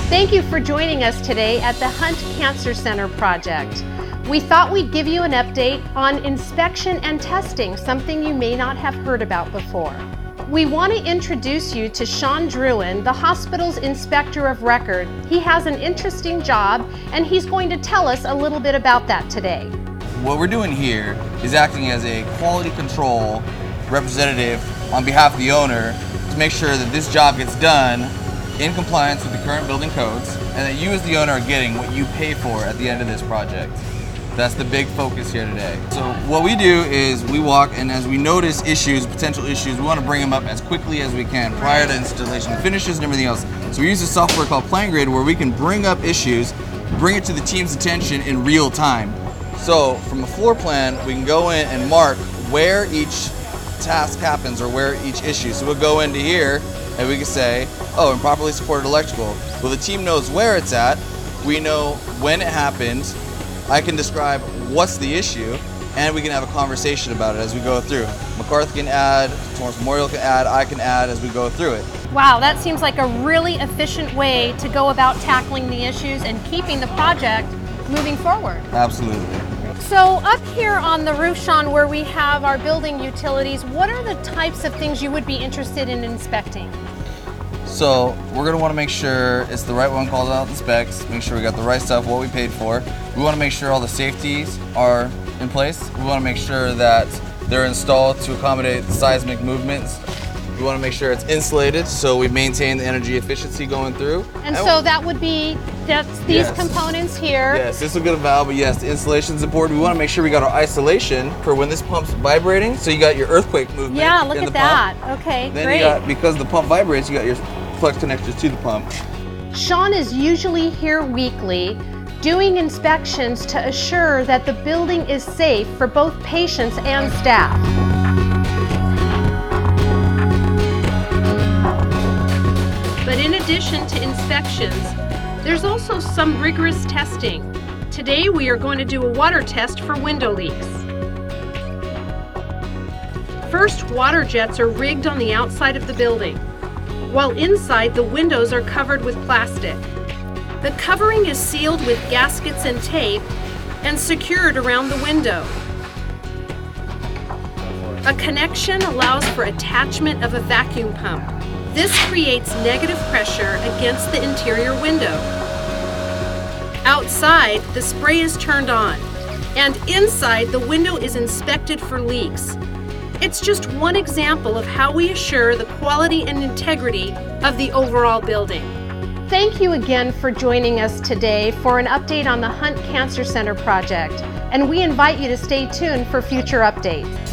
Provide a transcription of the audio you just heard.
Thank you for joining us today at the Hunt Cancer Center project. We thought we'd give you an update on inspection and testing, something you may not have heard about before. We want to introduce you to Sean Druin, the hospital's inspector of record. He has an interesting job, and he's going to tell us a little bit about that today. What we're doing here is acting as a quality control representative on behalf of the owner to make sure that this job gets done in compliance with the current building codes, and that you as the owner are getting what you pay for at the end of this project. That's the big focus here today. So what we do is we walk, and as we notice issues, potential issues, we want to bring them up as quickly as we can prior to installation finishes and everything else. So we use a software called PlanGrid where we can bring up issues, bring it to the team's attention in real time. So from a floor plan, we can go in and mark where each task happens or where each issue. So we'll go into here and we can say, oh, improperly supported electrical. Well, the team knows where it's at. We know when it happened. I can describe what's the issue, and we can have a conversation about it as we go through. MacArthur can add, Torrance Memorial can add, I can add as we go through it. Wow, that seems like a really efficient way to go about tackling the issues and keeping the project moving forward. Absolutely. So up here on the roof, Sean, where we have our building utilities, what are the types of things you would be interested in inspecting? So we're going to want to make sure it's the right one, calls out the specs, make sure we got the right stuff, what we paid for. We want to make sure all the safeties are in place. We want to make sure that they're installed to accommodate the seismic movements. We want to make sure it's insulated so we maintain the energy efficiency going through. And so that would be, that's these components here. Yes, this will get a valve, but yes, the installation is important. We want to make sure we got our isolation for when this pump's vibrating, so you got your earthquake movement. Yeah, look in at the that. pump. Okay, then great. You got, because the pump vibrates, you got your flex connectors to the pump. Sean is usually here weekly doing inspections to assure that the building is safe for both patients and staff. But in addition to inspections, there's also some rigorous testing. Today we are going to do a water test for window leaks. First, water jets are rigged on the outside of the building, while inside the windows are covered with plastic. The covering is sealed with gaskets and tape and secured around the window. A connection allows for attachment of a vacuum pump. This creates negative pressure against the interior window. Outside, the spray is turned on, and inside, the window is inspected for leaks. It's just one example of how we assure the quality and integrity of the overall building. Thank you again for joining us today for an update on the Hunt Cancer Center project, and we invite you to stay tuned for future updates.